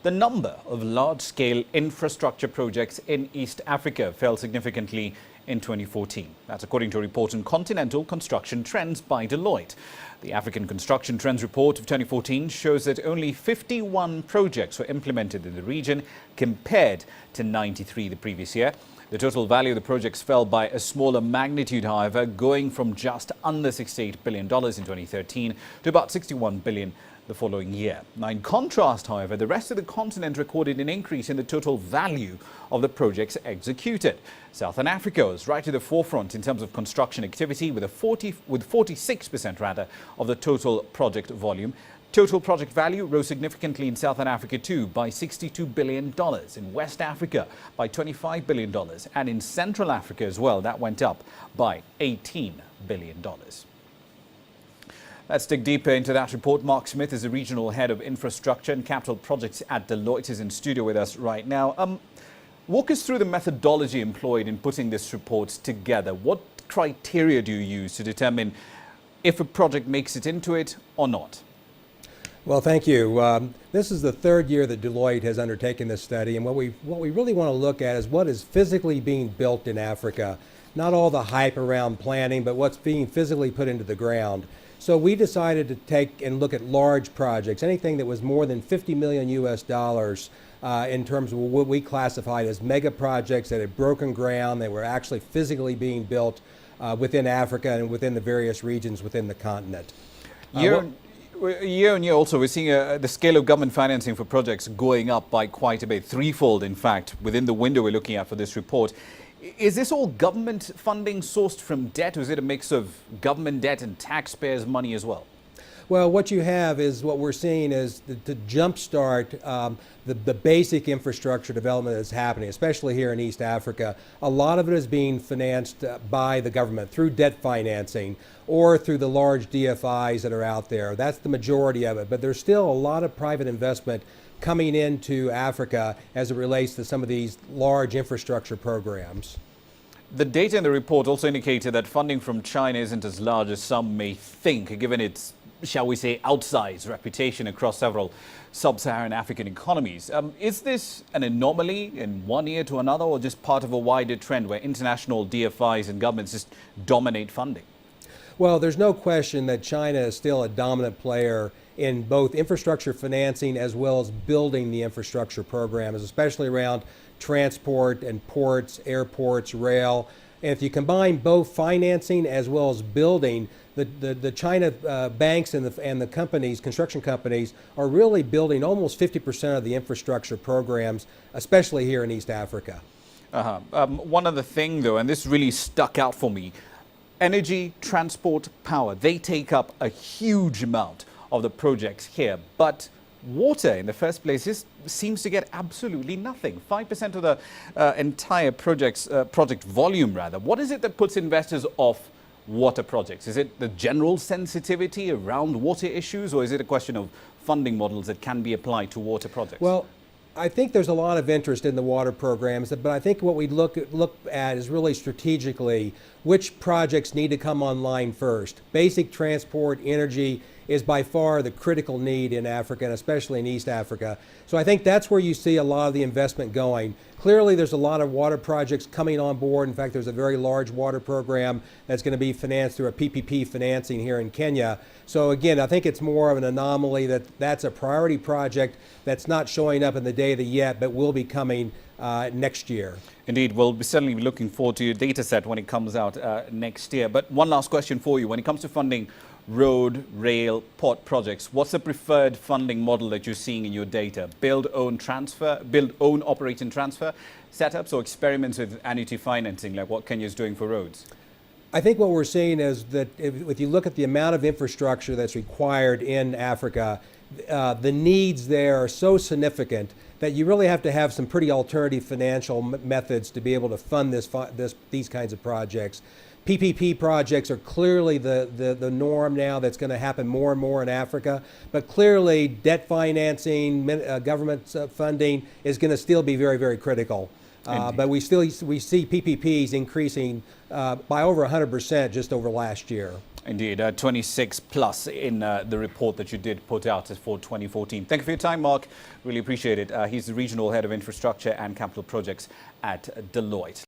The number of large-scale infrastructure projects in East Africa fell significantly in 2014. That's according to a report on continental construction trends by Deloitte. The African Construction Trends Report of 2014 shows that only 51 projects were implemented in the region compared to 93 the previous year. The total value of the projects fell by a smaller magnitude, however, going from just under $68 billion in 2013 to about $61 billion the following year. Now, in contrast, however, the rest of the continent recorded an increase in the total value of the projects executed. Southern Africa was right to the forefront in terms of construction activity with 46% rather of the total project volume. Total project value rose significantly in Southern Africa too by $62 billion, in West Africa by $25 billion, and in Central Africa as well, that went up by $18 billion. Let's dig deeper into that report. Mark Smith is the Regional Head of Infrastructure and Capital Projects at Deloitte, is in studio with us right now. Walk us through the methodology employed in putting this report together. What criteria do you use to determine if a project makes it into it or not? Well, thank you. This is the third year that Deloitte has undertaken this study, and what we really want to look at is what is physically being built in Africa. Not all the hype around planning, but what's being physically put into the ground. So we decided to take and look at large projects, anything that was more than 50 million US dollars in terms of what we classified as mega projects that had broken ground, that were actually physically being built within Africa and within the various regions within the continent. Year on year also, we're seeing the scale of government financing for projects going up by quite a bit, threefold in fact, within the window we're looking at for this report. Is this all government funding sourced from debt, or is it a mix of government debt and taxpayers' money as well? Well, what you have is what we're seeing is to jumpstart the basic infrastructure development that's happening, especially here in East Africa. A lot of it is being financed by the government through debt financing or through the large DFIs that are out there. That's the majority of it, but there's still a lot of private investment coming into Africa as it relates to some of these large infrastructure programs. The data in the report also indicated that funding from China isn't as large as some may think, given its, shall we say, outsized reputation across several sub-Saharan African economies. Is this an anomaly in one year to another, or just part of a wider trend where international DFIs and governments just dominate funding? Well, there's no question that China is still a dominant player in both infrastructure financing as well as building the infrastructure programs, especially around transport and ports, airports, rail. And if you combine both financing as well as building, the China banks and the companies, construction companies, are really building almost 50% of the infrastructure programs, especially here in East Africa. One other thing though, and this really stuck out for me, energy, transport, power, they take up a huge amount of the projects here, but water in the first place seems to get absolutely nothing. 5% of the entire project volume rather. What is it that puts investors off water projects? Is it the general sensitivity around water issues, or is it a question of funding models that can be applied to water projects? Well, I think there's a lot of interest in the water programs, but I think what we look at is really strategically which projects need to come online first. Basic transport, energy is by far the critical need in Africa, and especially in East Africa. So I think that's where you see a lot of the investment going. Clearly, there's a lot of water projects coming on board. In fact, there's a very large water program that's going to be financed through a PPP financing here in Kenya. So again, I think it's more of an anomaly that's a priority project that's not showing up in the data yet, but will be coming next year. Indeed, we'll be certainly be looking forward to your data set when it comes out next year. But one last question for you. When it comes to funding road, rail, port projects, what's the preferred funding model that you're seeing in your data? Build, own, transfer, build, own, operate and transfer setups, or experiments with annuity financing like what Kenya is doing for roads? I think what we're seeing is that if you look at the amount of infrastructure that's required in Africa, the needs there are so significant that you really have to have some pretty alternative financial methods to be able to fund these kinds of projects. PPP projects are clearly the norm now. That's going to happen more and more in Africa. But clearly, debt financing, government funding is going to still be very, very critical. But we see PPPs increasing by over 100% just over last year. Indeed, 26 plus in the report that you did put out for 2014. Thank you for your time, Mark. Really appreciate it. He's the Regional Head of Infrastructure and Capital Projects at Deloitte.